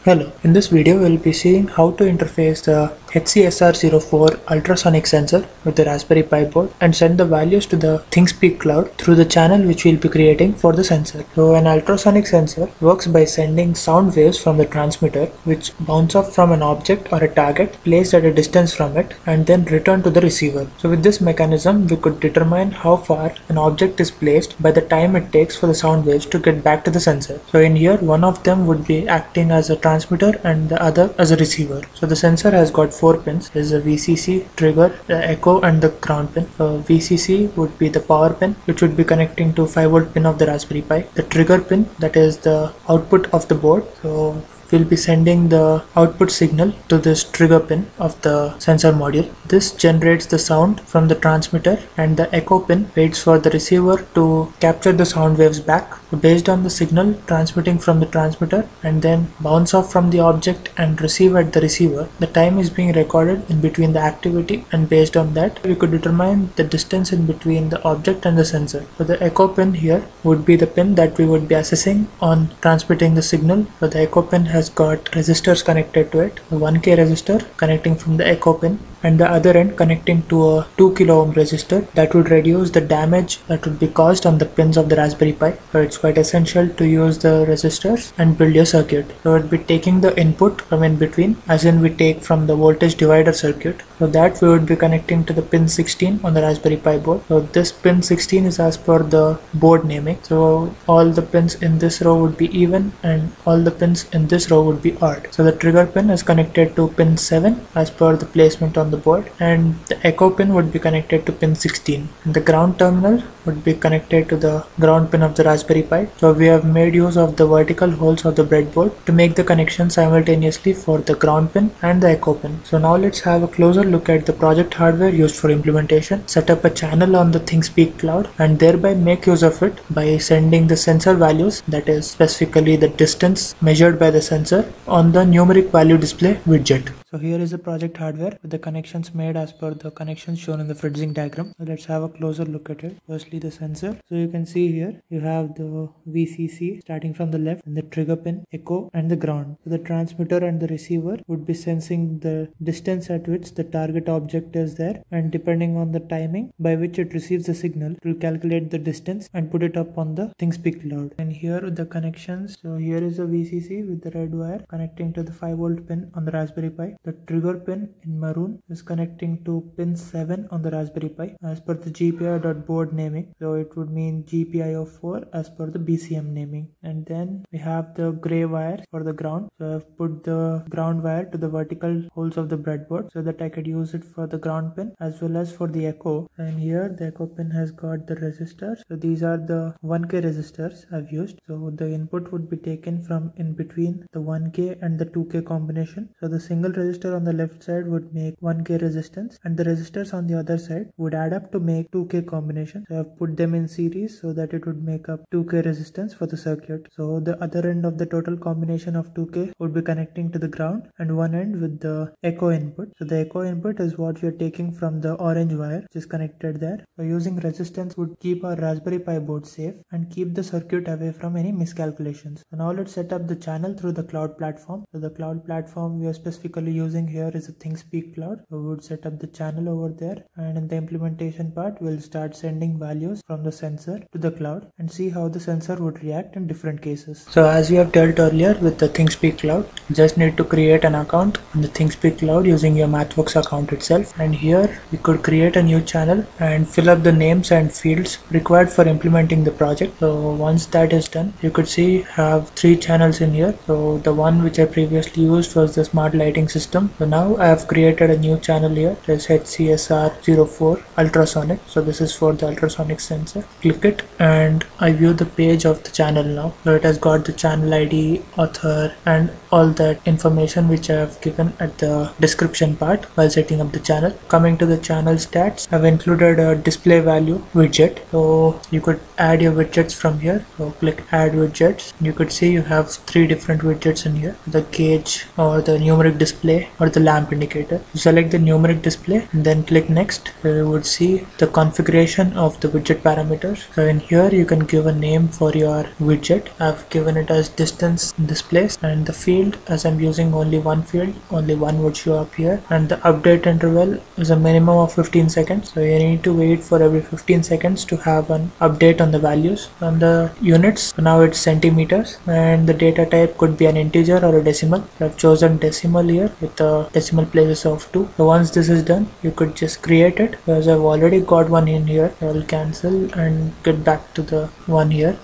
Hello, in this video we'll be seeing how to interface the HCSR04 ultrasonic sensor with the Raspberry Pi board and send the values to the ThingSpeak cloud through the channel which we'll be creating for the sensor. So an ultrasonic sensor works by sending sound waves from the transmitter which bounce off from an object or a target placed at a distance from it and then return to the receiver. So with this mechanism we could determine how far an object is placed by the time it takes for the sound waves to get back to the sensor. So in here one of them would be acting as a transmitter and the other as a receiver. So the sensor has got 4 pins. There is a VCC, trigger, the echo and the ground pin. VCC would be the power pin which would be connecting to 5V pin of the Raspberry Pi. The trigger pin, that is the output of the board. So we'll be sending the output signal to this trigger pin of the sensor module. This generates the sound from the transmitter and the echo pin waits for the receiver to capture the sound waves back. So based on the signal transmitting from the transmitter and then bounce off from the object and receive at the receiver, the time is being recorded in between the activity, and based on that we could determine the distance in between the object and the sensor. So the echo pin here would be the pin that we would be assessing on transmitting the signal. So the echo pin has got resistors connected to it, a 1K resistor connecting from the echo pin and the other end connecting to a 2 kilo ohm resistor that would reduce the damage that would be caused on the pins of the Raspberry Pi. So it's quite essential to use the resistors and build your circuit. So we'll be taking the input from in between, as in we take from the voltage divider circuit. So that we would be connecting to the pin 16 on the Raspberry Pi board. So this pin 16 is as per the board naming. So all the pins in this row would be even and all the pins in this row would be odd. So the trigger pin is connected to pin 7 as per the placement on the board, and the echo pin would be connected to pin 16 and the ground terminal would be connected to the ground pin of the Raspberry Pi. So we have made use of the vertical holes of the breadboard to make the connection simultaneously for the ground pin and the echo pin. So now let's have a closer look at the project hardware used for implementation. Set up a channel on the ThingSpeak cloud and thereby make use of it by sending the sensor values, that is specifically the distance measured by the sensor, on the numeric value display widget. So here is the project hardware with the connections made as per the connections shown in the Fritzing diagram. So let's have a closer look at it. Firstly the sensor. So you can see here you have the VCC starting from the left and the trigger pin, echo and the ground. So the transmitter and the receiver would be sensing the distance at which the target object is there, and depending on the timing by which it receives the signal, it will calculate the distance and put it up on the ThingSpeak cloud. And here are the connections. So here is the VCC with the red wire connecting to the 5V pin on the Raspberry Pi. The trigger pin in maroon is connecting to pin 7 on the Raspberry Pi as per the GPIO.board naming. So it would mean GPIO4 as per the BCM naming. And then we have the gray wire for the ground. So I've put the ground wire to the vertical holes of the breadboard so that I could use it for the ground pin as well as for the echo. And here the echo pin has got the resistors. So these are the 1K resistors I've used. So the input would be taken from in between the 1K and the 2K combination. So the single resistor on the left side would make 1K resistance and the resistors on the other side would add up to make 2K combination. So I've put them in series so that it would make up 2K resistance for the circuit. So the other end of the total combination of 2K would be connecting to the ground and one end with the echo input. So the echo input is what we are taking from the orange wire which is connected there. So using resistance would keep our Raspberry Pi board safe and keep the circuit away from any miscalculations. So now let's set up the channel through the cloud platform. So the cloud platform we are specifically using here is a ThingSpeak cloud. So we would set up the channel over there, and in the implementation part we'll start sending values from the sensor to the cloud and see how the sensor would react in different cases. So as we have dealt earlier with the ThingSpeak cloud, you just need to create an account on the ThingSpeak cloud using your MathWorks account itself, and here we could create a new channel and fill up the names and fields required for implementing the project. So once that is done, you could see have 3 channels in here. So the one which I previously used was the smart lighting system. So now I have created a new channel here. It is HCSR04 ultrasonic. So this is for the ultrasonic sensor. Click it and I view the page of the channel now. So it has got the channel ID, author and all that information which I have given at the description part while setting up the channel. Coming to the channel stats, I've included a display value widget. So you could add your widgets from here. So click add widgets. You could see you have 3 different widgets in here. The gauge or the numeric display display or the lamp indicator. You select the numeric display and then click next. You would see the configuration of the widget parameters. So in here you can give a name for your widget. I've given it as distance in this place, and the field, as I'm using only one field, only one would show up here, and the update interval is a minimum of 15 seconds. So you need to wait for every 15 seconds to have an update on the values. On the units, so now it's centimeters, and the data type could be an integer or a decimal. I've chosen decimal here with the decimal places of 2. So once this is done, you could just create it. Because I've already got one in here, I'll cancel and get back to the one here.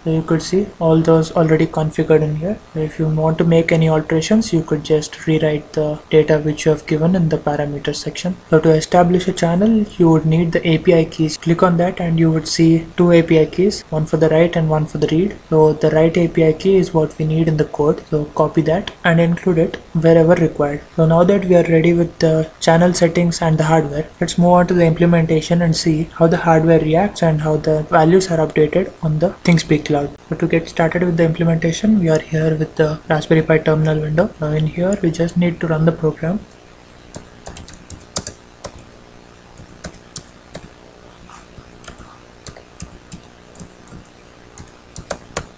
So you could see all those already configured in here. If you want to make any alterations, you could just rewrite the data which you have given in the parameters section. So to establish a channel, you would need the API keys. Click on that and you would see two API keys, one for the write and one for the read. So the write API key is what we need in the code. So copy that and include it wherever required. So now that we are ready with the channel settings and the hardware, let's move on to the implementation and see how the hardware reacts and how the values are updated on the ThingSpeak Cloud. So to get started with the implementation, we are here with the Raspberry Pi terminal window. In here we just need to run the program.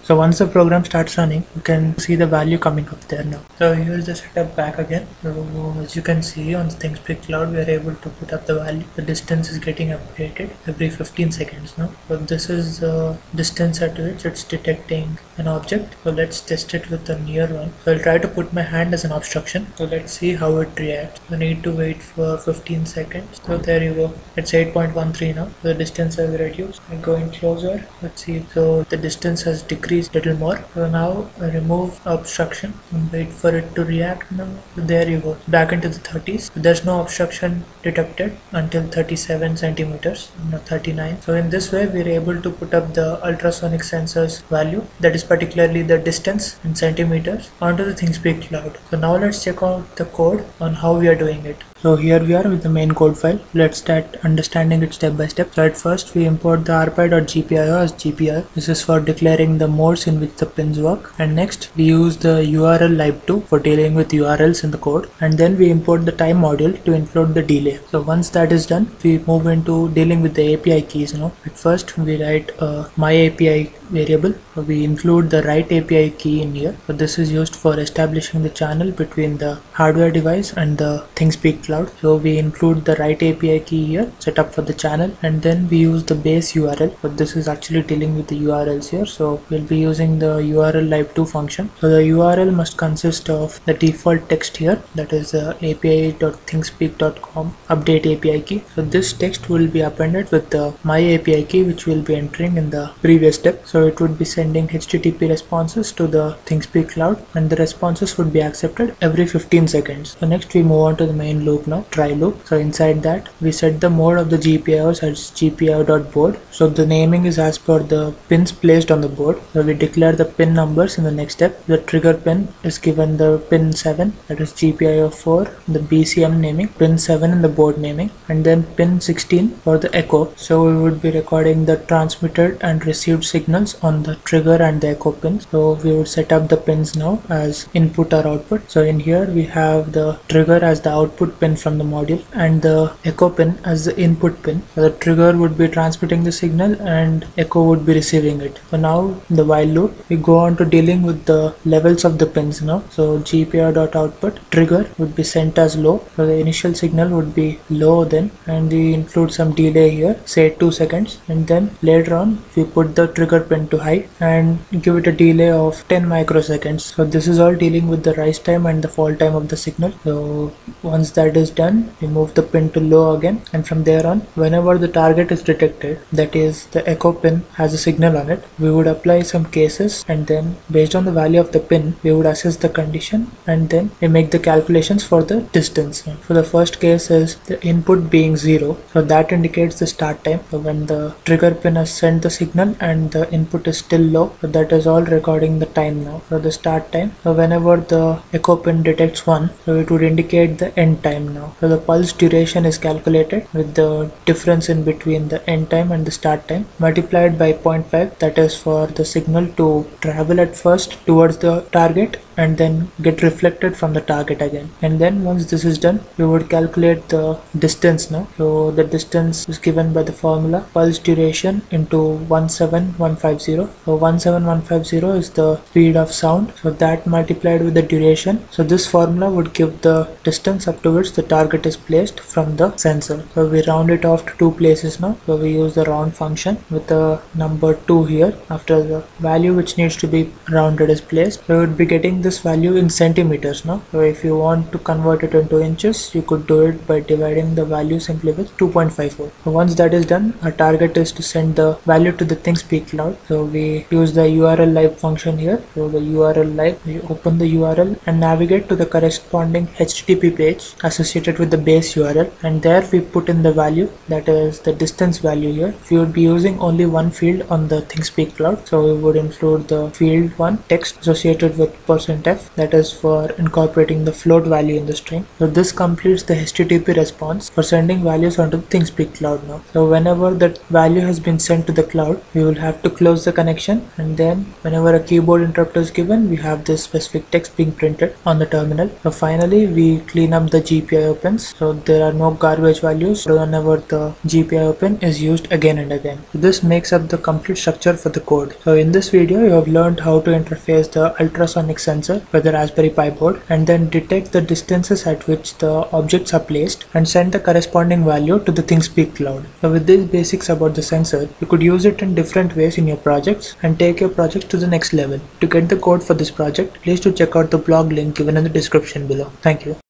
So once the program starts running, you can see the value coming up there now. So here's the setup back again. So as you can see on the ThingSpeak Cloud, we are able to put up the value. The distance is getting updated every 15 seconds now. So this is the distance at which it's detecting an object. So let's test it with the near one. So I'll try to put my hand as an obstruction. So let's see how it reacts. I need to wait for 15 seconds. So there you go. It's 8.13 now. The distance has reduced. I'm going closer. Let's see. So the distance has decreased little more. So now I remove obstruction and wait for it to react now. So there you go, back into the 30s. There's no obstruction detected until 37 centimeters, not 39. So in this way we are able to put up the ultrasonic sensors value, that is particularly the distance in centimeters, onto the ThingSpeak Cloud. So now let's check out the code on how we are doing it. So here we are with the main code file. Let's start understanding it step by step. So at first we import the rpi.gpio as GPIO. This is for declaring the modes in which the pins work. And next we use the URL lib2 for dealing with URLs in the code. And then we import the time module to include the delay. So once that is done, we move into dealing with the API keys now. At first we write a myAPI variable. So we include the write API key in here. So this is used for establishing the channel between the hardware device and the ThingSpeak Cloud. So we include the write API key here, set up for the channel, and then we use the base URL. But this is actually dealing with the URLs here. So we'll be using the URL lib2 function. So the URL must consist of the default text here, that is the api.thingspeak.com update API key. So this text will be appended with the myAPI key, which we'll be entering in the previous step. So it would be sending HTTP responses to the ThingSpeak Cloud, and the responses would be accepted every 15 seconds. So next we move on to the main loop now, try loop. So inside that we set the mode of the GPIOs as GPIO.board. So the naming is as per the pins placed on the board. So we declare the pin numbers in the next step. The trigger pin is given the pin 7, that is GPIO4, the BCM naming, pin 7 in the board naming, and then pin 16 for the echo. So we would be recording the transmitted and received signals on the trigger and the echo pins. So we would set up the pins now as input or output. So in here we have the trigger as the output pin from the module and the echo pin as the input pin. So the trigger would be transmitting the signal and echo would be receiving it. So now in the while loop we go on to dealing with the levels of the pins now. So GPIO.output trigger would be sent as low. So the initial signal would be low then, and we include some delay here, say 2 seconds, and then later on we put the trigger pin to high and give it a delay of 10 microseconds. So this is all dealing with the rise time and the fall time of the signal. So once that is done, we move the pin to low again, and from there on, whenever the target is detected, that is the echo pin has a signal on it, we would apply some cases, and then based on the value of the pin we would assess the condition, and then we make the calculations for the distance. For the first case is the input being 0, so that indicates the start time. So when the trigger pin has sent the signal and the input is still low, so that is all recording the time now. So the start time, so whenever the echo pin detects 1, so it would indicate the end time now. So the pulse duration is calculated with the difference in between the end time and the start time multiplied by 0.5, that is for the signal to travel at first towards the target and then get reflected from the target again. And then once this is done, we would calculate the distance now. So the distance is given by the formula pulse duration into 17150. So 17150 is the speed of sound, so that multiplied with the duration. So this formula would give the distance up to which the target is placed from the sensor. So we round it off to 2 places now. So we use the round function with the number 2 here after the value which needs to be rounded is placed. So we would be getting this value in centimeters now. So if you want to convert it into inches, you could do it by dividing the value simply with 2.54. So once that is done, our target is to send the value to the ThingSpeak cloud. So we use the URL live function here. So the URL live, we open the URL and navigate to the corresponding HTTP page associated with the base URL, and there we put in the value, that is the distance value here. We would be using only one field on the ThingSpeak cloud, so we would include the field 1 text associated with %f, that is for incorporating the float value in the string. So this completes the HTTP response for sending values onto the ThingSpeak cloud now. So whenever that value has been sent to the cloud, we will have to close the connection, and then whenever a keyboard interrupt is given, we have this specific text being printed on the terminal. So finally we clean up the GPIO pins, so there are no garbage values whenever the GPIO pin is used again and again. So this makes up the complete structure for the code. So in this video you have learned how to interface the ultrasonic sensor with the Raspberry Pi board and then detect the distances at which the objects are placed and send the corresponding value to the ThingSpeak cloud. So with these basics about the sensor, you could use it in different ways in your projects and take your project to the next level. To get the code for this project, please do check out the blog link given in the description below. Thank you.